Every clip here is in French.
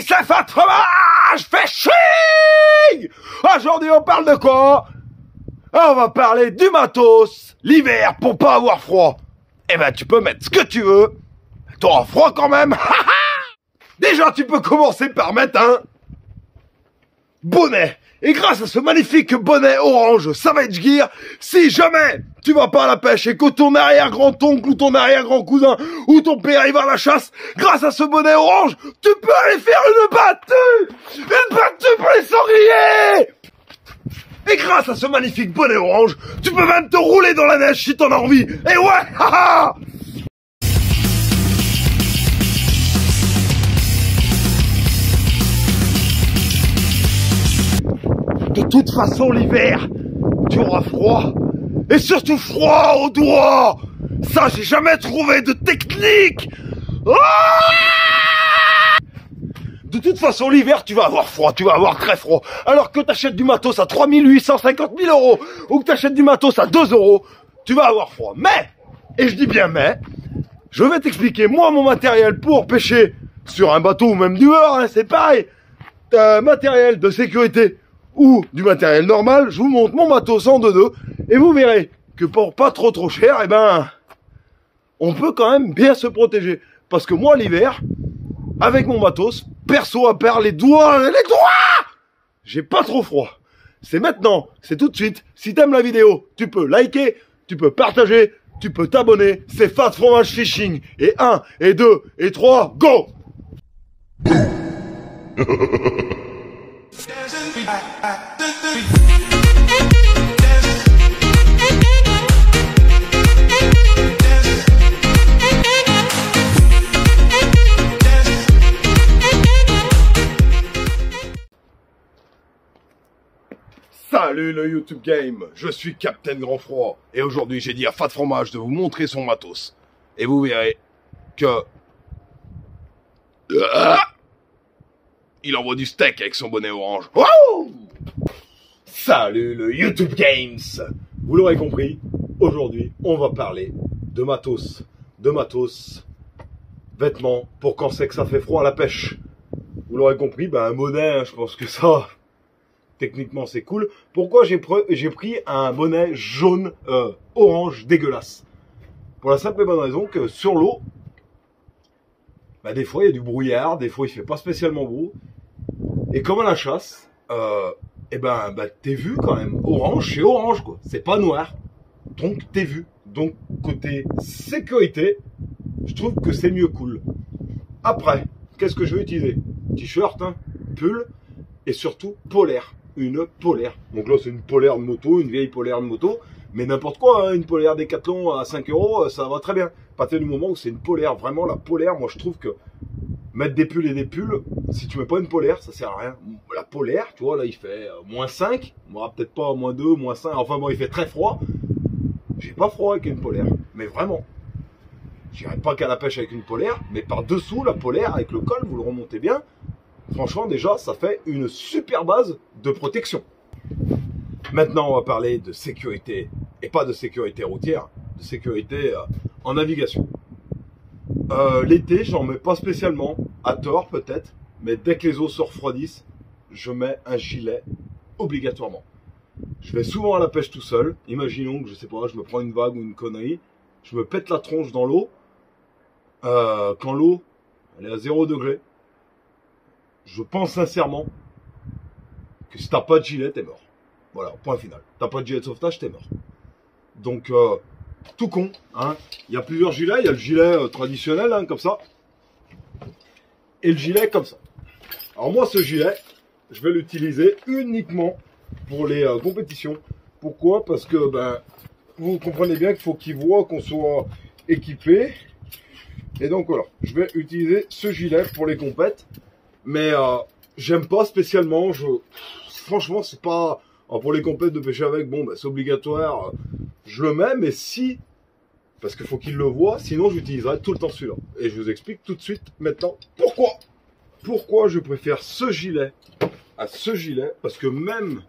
c'est Fat Fromage Fishing. Aujourd'hui, on parle de quoi? On va parler du matos, l'hiver, pour pas avoir froid. Eh ben, tu peux mettre ce que tu veux. T'auras froid quand même. Déjà, tu peux commencer par mettre un bonnet. Et grâce à ce magnifique bonnet orange Savage Gear, si jamais tu vas pas à la pêche et que ton arrière-grand-oncle ou ton arrière-grand-cousin ou ton père y va à la chasse, grâce à ce bonnet orange, tu peux aller faire une battue pour les sangliers. Et grâce à ce magnifique bonnet orange, tu peux même te rouler dans la neige si t'en as envie. Et ouais, haha. De toute façon, l'hiver, tu auras froid. Et surtout froid aux doigts. Ça, j'ai jamais trouvé de technique. De toute façon, l'hiver, tu vas avoir froid, tu vas avoir très froid. Alors que tu achètes du matos à 3 850 000 euros ou que tu achètes du matos à 2 euros, tu vas avoir froid. Mais, et je dis bien mais, je vais t'expliquer, moi, mon matériel pour pêcher sur un bateau ou même du beurre, hein, c'est pareil. Matériel de sécurité ou du matériel normal, je vous montre mon matos en 2-2 et vous verrez que pour pas trop cher, eh ben, on peut quand même bien se protéger. Parce que moi, l'hiver, avec mon matos, perso, à part les doigts, j'ai pas trop froid. C'est maintenant, c'est tout de suite. Si t'aimes la vidéo, tu peux liker, tu peux partager, tu peux t'abonner. C'est Fat Fromage Fishing. Et 1, et 2, et 3, go! Salut le YouTube Game, je suis Captain Grand Froid et aujourd'hui j'ai dit à Fat Fromage de vous montrer son matos. Et vous verrez que... il envoie du steak avec son bonnet orange. Wow. Salut le YouTube Games. Vous l'aurez compris, aujourd'hui on va parler de matos. Vêtements pour quand c'est que ça fait froid à la pêche. Vous l'aurez compris, ben un bonnet, je pense que ça... techniquement, c'est cool. Pourquoi j'ai pris un bonnet jaune, orange, dégueulasse? Pour la simple et bonne raison que sur l'eau, bah, des fois, il y a du brouillard, des fois, il fait pas spécialement beau. Et comme à la chasse, et ben, t'es vu quand même. Orange, c'est orange, quoi. C'est pas noir. Donc, t'es vu. Donc, côté sécurité, je trouve que c'est mieux cool. Après, qu'est-ce que je vais utiliser? T-shirt, hein, pull, et surtout, polaire. Une polaire. Donc là, c'est une polaire de moto, une vieille polaire de moto, mais n'importe quoi, hein, une polaire Décathlon à 5 euros, ça va très bien. À partir du moment où c'est une polaire, vraiment la polaire, moi je trouve que mettre des pulls et des pulls, si tu mets pas une polaire, ça sert à rien. La polaire, tu vois, là il fait moins 5, moi peut-être pas moins 2, moins 5, enfin bon, il fait très froid. J'ai pas froid avec une polaire, mais vraiment. J'irai pas qu'à la pêche avec une polaire, mais par dessous, la polaire, avec le col, vous le remontez bien. Franchement, déjà, ça fait une super base de protection. Maintenant, on va parler de sécurité, et pas de sécurité routière, de sécurité en navigation. L'été, j'en mets pas spécialement, à tort peut-être, mais dès que les eaux se refroidissent, je mets un gilet obligatoirement. Je vais souvent à la pêche tout seul. Imaginons que, je sais pas, je me prends une vague ou une connerie, je me pète la tronche dans l'eau, quand l'eau, elle est à 0 degré. Je pense sincèrement que si t'as pas de gilet, t'es mort. Voilà, point final. T'as pas de gilet de sauvetage, t'es mort. Donc, tout con, hein. Il y a plusieurs gilets. Il y a le gilet traditionnel, hein, comme ça. Et le gilet comme ça. Alors moi, ce gilet, je vais l'utiliser uniquement pour les compétitions. Pourquoi? Parce que, vous comprenez bien qu'il faut qu'ils voient qu'on soit équipé. Et donc, voilà. Je vais utiliser ce gilet pour les compètes. Mais j'aime pas spécialement, franchement c'est pas, pour les compètes de pêcher avec, bon c'est obligatoire, je le mets, mais si, parce qu'il faut qu'il le voit, sinon j'utiliserai tout le temps celui-là. Et je vous explique tout de suite maintenant pourquoi je préfère ce gilet à ce gilet, parce que même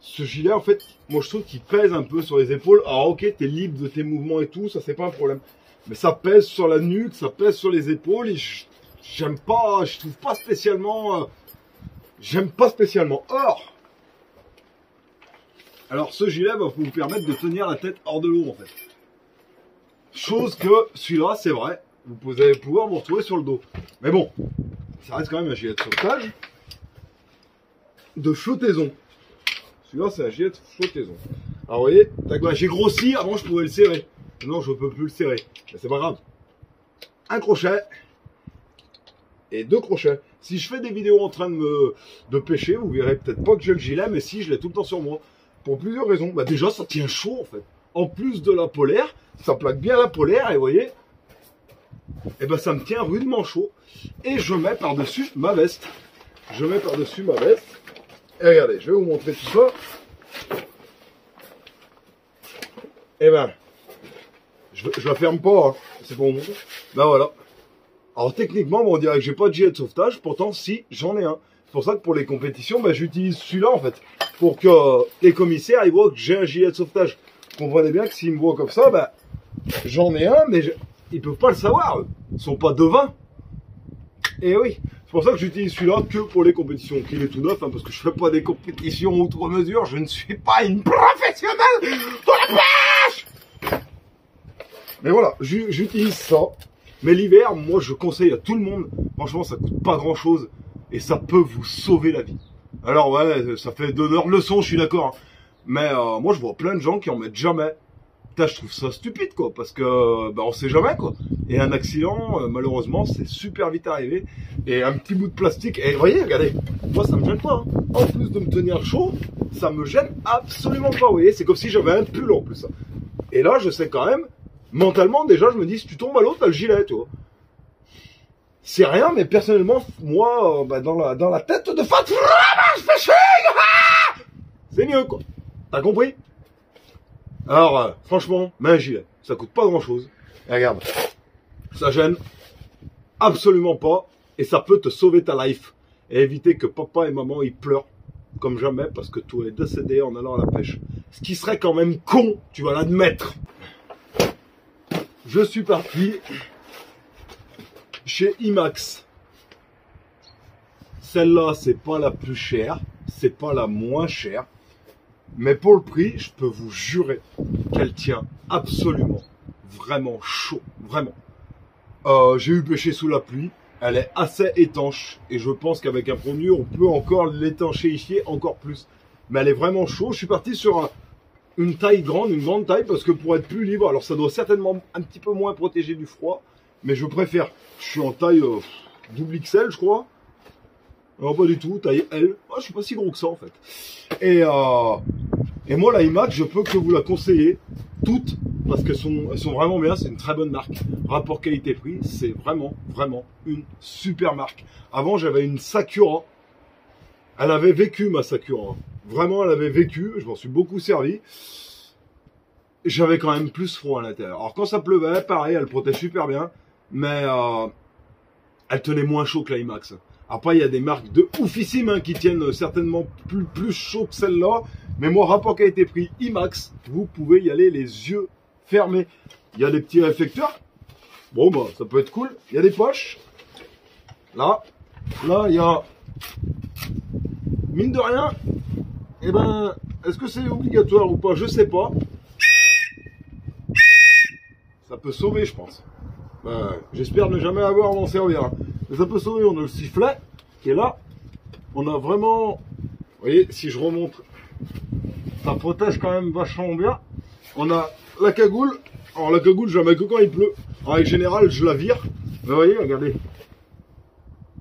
ce gilet en fait, moi je trouve qu'il pèse un peu sur les épaules. Alors ok, t'es libre de tes mouvements et tout, ça c'est pas un problème, mais ça pèse sur la nuque, ça pèse sur les épaules, et j'aime pas, je trouve pas spécialement, j'aime pas spécialement. Or, alors ce gilet va vous permettre de tenir la tête hors de l'eau en fait. Chose que celui-là, c'est vrai, vous allez pouvoir vous retrouver sur le dos. Mais bon, ça reste quand même un gilet de sauvetage de flottaison. Celui-là, c'est un gilet de flottaison. Alors, vous voyez, j'ai grossi, avant je pouvais le serrer. Maintenant, je ne peux plus le serrer. Mais c'est pas grave. Un crochet et 2 crochets. Si je fais des vidéos en train de pêcher, vous verrez peut-être pas que j'ai le gilet, mais si, je l'ai tout le temps sur moi. Pour plusieurs raisons. Bah, déjà, ça tient chaud, en fait. En plus de la polaire, ça plaque bien la polaire, et vous voyez, et ben, ça me tient rudement chaud. Et je mets par-dessus ma veste. Je mets par-dessus ma veste. Et regardez, je vais vous montrer tout ça. Et ben, je la ferme pas, hein. C'est pour vous montrer. Ben voilà. Alors techniquement, bon, on dirait que j'ai pas de gilet de sauvetage, pourtant si, j'en ai un. C'est pour ça que pour les compétitions, ben, j'utilise celui-là en fait. Pour que les commissaires, ils voient que j'ai un gilet de sauvetage. Vous comprenez bien que s'ils me voient comme ça, ben, j'en ai un, mais ils peuvent pas le savoir. Eux. Ils sont pas devins. Et oui. C'est pour ça que j'utilise celui-là que pour les compétitions. Qu'il est tout neuf, hein, parce que je fais pas des compétitions outre mesure. Je ne suis pas une professionnelle de la pêche. Mais voilà, j'utilise ça. Mais l'hiver, moi, je conseille à tout le monde. Franchement, ça coûte pas grand-chose. Et ça peut vous sauver la vie. Alors ouais, ça fait d'honneur leçon, je suis d'accord. Hein. Mais moi, je vois plein de gens qui en mettent jamais. Putain, je trouve ça stupide, quoi, parce que on sait jamais, quoi. Et un accident, malheureusement, c'est super vite arrivé. Et un petit bout de plastique, et vous voyez, regardez, moi ça me gêne pas. Hein. En plus de me tenir chaud, ça me gêne absolument pas. Vous voyez, c'est comme si j'avais un pull en plus. Et là, je sais quand même, mentalement, déjà, je me dis, si tu tombes à l'eau, t'as le gilet, tu vois. C'est rien, mais personnellement, moi, dans la tête de Fat Fishing, c'est mieux, quoi. T'as compris? Alors, franchement, mets un gilet. Ça coûte pas grand chose. Et regarde. Ça gêne absolument pas. Et ça peut te sauver ta life. Et éviter que papa et maman, ils pleurent. Comme jamais. Parce que tu es décédé en allant à la pêche. Ce qui serait quand même con. Tu vas l'admettre. Je suis parti chez IMAX. Celle-là, c'est pas la plus chère. C'est pas la moins chère. Mais pour le prix, je peux vous jurer qu'elle tient absolument, vraiment chaud, vraiment. J'ai eu pêché sous la pluie, elle est assez étanche et je pense qu'avec un produit, on peut encore l'étanchéifier encore plus. Mais elle est vraiment chaude. Je suis parti sur une taille grande, une grande taille, parce que pour être plus libre, alors ça doit certainement un petit peu moins protéger du froid, mais je préfère. Je suis en taille double XL, je crois. Non, pas du tout, taille L. Oh, je suis pas si gros que ça en fait. Et moi, la IMAX, je peux que vous la conseiller toutes parce qu'elles sont vraiment bien. C'est une très bonne marque. Rapport qualité-prix, c'est vraiment une super marque. Avant, j'avais une Sakura. Elle avait vécu ma Sakura. Vraiment, elle avait vécu. Je m'en suis beaucoup servi. J'avais quand même plus froid à l'intérieur. Alors quand ça pleuvait, pareil, elle protège super bien, mais elle tenait moins chaud que la IMAX. Après, il y a des marques de oufissimes hein, qui tiennent certainement plus chaud que celle-là. Mais moi, rapport qualité-prix IMAX, vous pouvez y aller les yeux fermés. Il y a des petits réflecteurs. Bon, bah, ça peut être cool. Il y a des poches. Là, il y a... Mine de rien, eh ben, est-ce que c'est obligatoire ou pas? Je sais pas. Ça peut sauver, je pense. J'espère ne jamais avoir à m'en servir. Hein. Mais ça peut sauver. On a le sifflet qui est là. On a vraiment... Vous voyez, si je remonte, ça protège quand même vachement bien. On a la cagoule. Alors la cagoule, je la mets que quand il pleut. En règle générale, je la vire. Mais vous voyez, regardez.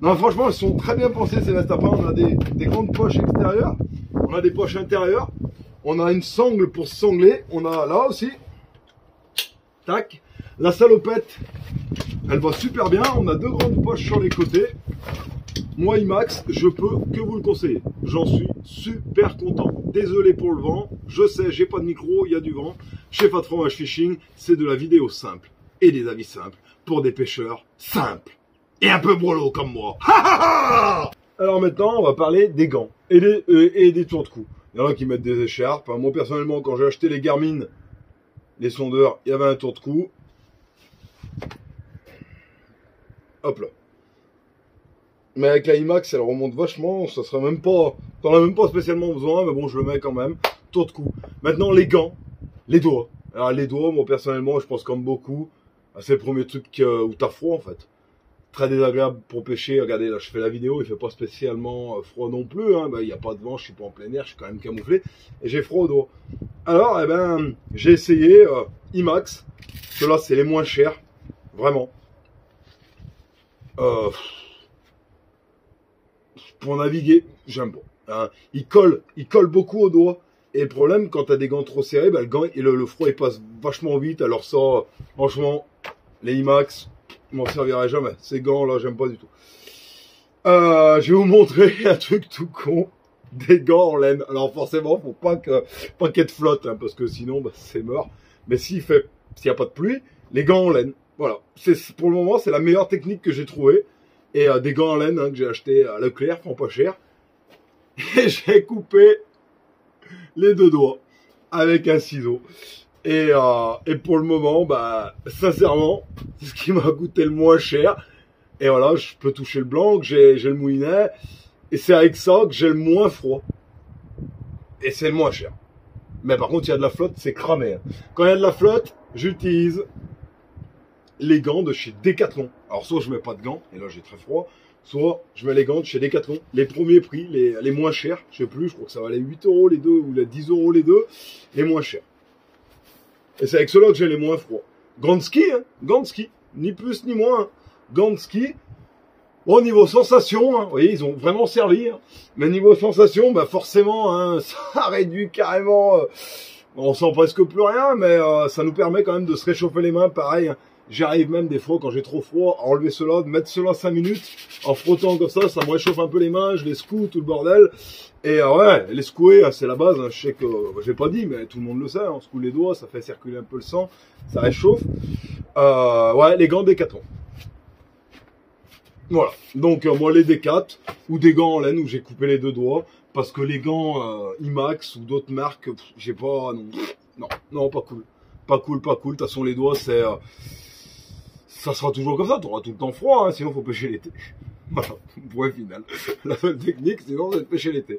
Non, franchement, elles sont très bien pensées ces vestes à pain. On a des grandes poches extérieures. On a des poches intérieures. On a une sangle pour se sangler. On a là aussi. Tac. La salopette, elle va super bien. On a 2 grandes poches sur les côtés. Moi, IMAX, je peux que vous le conseiller. J'en suis super content. Désolé pour le vent. Je sais, j'ai pas de micro, il y a du vent. Chez Fat Fromage Fishing, c'est de la vidéo simple et des avis simples pour des pêcheurs simples et un peu brelots comme moi. Alors maintenant, on va parler des gants et des tours de cou. Il y en a qui mettent des écharpes. Moi, personnellement, quand j'ai acheté les Garmin, les sondeurs, il y avait un tour de cou. Hop là. Mais avec la IMAX, elle remonte vachement, ça serait même pas... T'en as même pas spécialement besoin, mais bon, je le mets quand même. Tour de cou. Maintenant, les gants, les doigts. Alors, les doigts, moi, personnellement, je pense comme beaucoup, c'est le premier truc où t'as froid, en fait. Très désagréable pour pêcher. Regardez, là, je fais la vidéo, il fait pas spécialement froid non plus, hein. Ben, il n'y a pas de vent, je suis pas en plein air, je suis quand même camouflé. Et j'ai froid aux doigts. Alors, eh ben, j'ai essayé IMAX. Ceux-là, c'est les moins chers. Vraiment. Pour naviguer, j'aime pas. Hein. Il colle beaucoup aux doigts. Et le problème, quand t'as des gants trop serrés, bah, le gant, le froid, il passe vachement vite. Alors ça, franchement, les IMAX, je m'en servirai jamais. Ces gants-là, j'aime pas du tout. Je vais vous montrer un truc tout con. Des gants en laine. Alors forcément, faut pas qu'il y ait de flotte, hein, parce que sinon, bah, c'est mort. Mais s'il y a pas de pluie, les gants en laine. Voilà. Pour le moment, c'est la meilleure technique que j'ai trouvée. Et des gants en laine, hein, que j'ai acheté à Leclerc, font pas cher. Et j'ai coupé les deux doigts avec un ciseau. Et pour le moment, bah, sincèrement, c'est ce qui m'a coûté le moins cher. Et voilà, je peux toucher le blanc, que j'ai le moulinet. Et c'est avec ça que j'ai le moins froid. Et c'est le moins cher. Mais par contre, il y a de la flotte, c'est cramé. Hein. Quand il y a de la flotte, j'utilise les gants de chez Decathlon. Alors soit je mets pas de gants, et là j'ai très froid, soit je mets les gants de chez Decathlon. Les premiers prix, les moins chers, je sais plus, je crois que ça valait 8 € les deux, ou 10 € les deux, les moins chers. Et c'est avec ceux-là que j'ai les moins froids. Gants de ski, hein, gants de ski, ni plus ni moins. Hein. Gants de ski, au niveau sensation, hein, vous voyez, ils ont vraiment servi. Hein. Mais niveau sensation, bah forcément, hein, ça réduit carrément. On sent presque plus rien, mais ça nous permet quand même de se réchauffer les mains, pareil. Hein. J'arrive même des fois, quand j'ai trop froid, à enlever cela, de mettre cela 5 minutes, en frottant comme ça me réchauffe un peu les mains, je les secoue, tout le bordel. Et ouais, les secouer, c'est la base, hein. Je sais que, j'ai pas dit, mais tout le monde le sait, on secoue les doigts, ça fait circuler un peu le sang, ça réchauffe. Ouais, les gants Decathlon. Voilà, donc moi les Decat, ou des gants en laine où j'ai coupé les deux doigts, parce que les gants IMAX ou d'autres marques, j'ai pas, non, pas cool. Pas cool, pas cool, de toute façon les doigts, ça sera toujours comme ça, tu auras tout le temps froid, hein, sinon faut pêcher l'été. Voilà, point final. La seule technique, sinon c'est de pêcher l'été.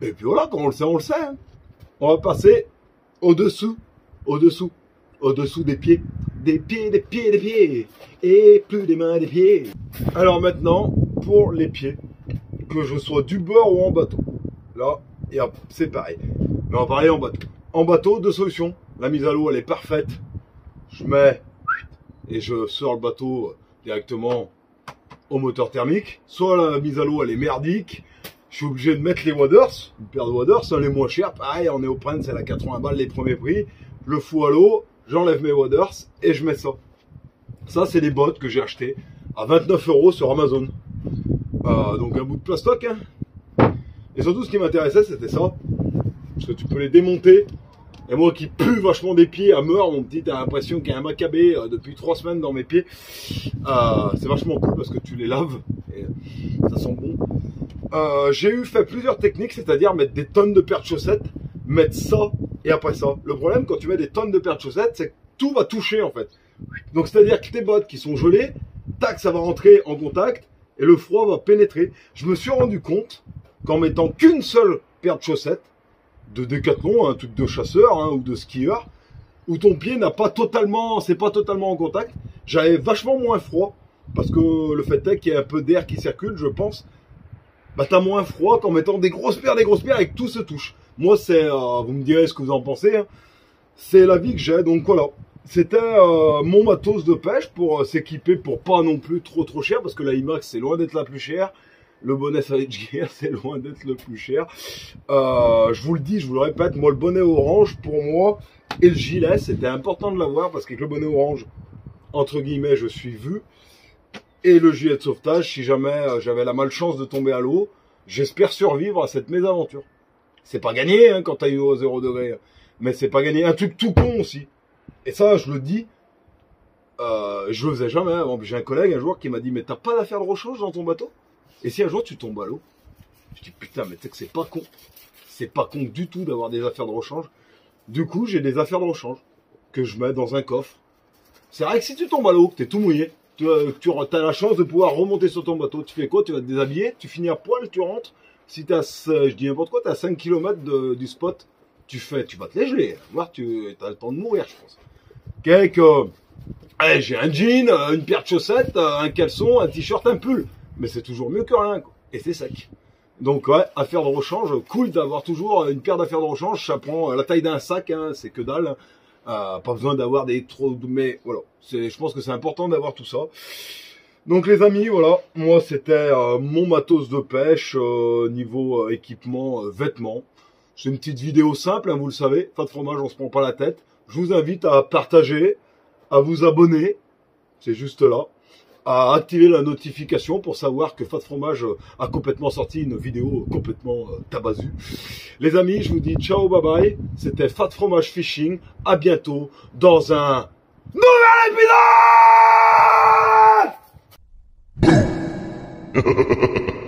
Et puis voilà, quand on le sait, on le sait. Hein. On va passer au-dessous des pieds. Des pieds, et plus des mains, des pieds. Alors maintenant, pour les pieds, que je sois du bord ou en bateau. Là, et hop, c'est pareil. Mais on va parler en bateau. En bateau, deux solutions. La mise à l'eau, elle est parfaite. Je mets et je sors le bateau directement au moteur thermique. Soit la mise à l'eau, elle est merdique. Je suis obligé de mettre les waders. Une paire de waders, c'est les moins chers. Pareil, en néoprène, c'est à 80 balles les premiers prix. Je le fous à l'eau, j'enlève mes waders et je mets ça. Ça, c'est des bottes que j'ai achetées à 29 € sur Amazon. Donc un bout de plastoc. Hein. Et surtout, ce qui m'intéressait, c'était ça. Parce que tu peux les démonter. Et moi qui pue vachement des pieds à mort, mon petit, t'as l'impression qu'il y a un macabé depuis 3 semaines dans mes pieds. C'est vachement cool parce que tu les laves et ça sent bon. J'ai fait plusieurs techniques, c'est-à-dire mettre des tonnes de paires de chaussettes, mettre ça et après ça. Le problème quand tu mets des tonnes de paires de chaussettes, c'est que tout va toucher en fait. Donc c'est-à-dire que tes bottes qui sont gelées, tac, ça va rentrer en contact et le froid va pénétrer. Je me suis rendu compte qu'en mettant qu'une seule paire de chaussettes, de Decathlon, un truc de chasseur hein, ou de skieur, où ton pied n'a pas totalement, c'est pas totalement en contact, j'avais vachement moins froid, parce que le fait est qu'il y a un peu d'air qui circule, je pense, bah t'as moins froid qu'en mettant des grosses paires et que tout se touche. Moi c'est, vous me direz ce que vous en pensez, hein, c'est l'avis que j'ai, donc voilà. C'était mon matos de pêche pour s'équiper pour pas non plus trop cher, parce que la IMAX c'est loin d'être la plus chère. Le bonnet Savage Gear, c'est loin d'être le plus cher. Je vous le dis, je vous le répète, moi le bonnet orange, pour moi, et le gilet, c'était important de l'avoir parce qu'avec le bonnet orange, entre guillemets, je suis vu. Et le gilet de sauvetage, si jamais j'avais la malchance de tomber à l'eau, j'espère survivre à cette mésaventure. C'est pas gagné hein, quand t'as une eau à 0 degré, mais c'est pas gagné. Un truc tout con aussi. Et ça, je le dis, je le faisais jamais avant. J'ai un collègue un jour qui m'a dit, mais t'as pas d'affaire de rechange dans ton bateau? Et si un jour tu tombes à l'eau, je dis putain, mais tu sais que c'est pas con. C'est pas con du tout d'avoir des affaires de rechange. Du coup, j'ai des affaires de rechange que je mets dans un coffre. C'est vrai que si tu tombes à l'eau, que t'es tout mouillé, tu as la chance de pouvoir remonter sur ton bateau. Tu fais quoi? Tu vas te déshabiller, tu finis à poil, tu rentres. Si tu as, je dis n'importe quoi, tu as 5 km du spot, tu vas te les geler. Voir, tu as le temps de mourir, je pense. J'ai un jean, une paire de chaussettes, un caleçon, un t-shirt, un pull. Mais c'est toujours mieux que rien, quoi. Et c'est sec. Donc ouais, affaire de rechange, cool d'avoir toujours une paire d'affaires de rechange. Ça prend la taille d'un sac, hein, c'est que dalle. Pas besoin d'avoir mais voilà. Je pense que c'est important d'avoir tout ça. Donc les amis, voilà, moi c'était mon matos de pêche niveau équipement, vêtements. C'est une petite vidéo simple, hein, vous le savez. Pas de fromage, on se prend pas la tête. Je vous invite à partager, à vous abonner, c'est juste là, à activer la notification pour savoir que Fat Fromage a complètement sorti une vidéo complètement tabasue. Les amis, je vous dis ciao, bye bye. C'était Fat Fromage Fishing. À bientôt dans un nouvel épisode.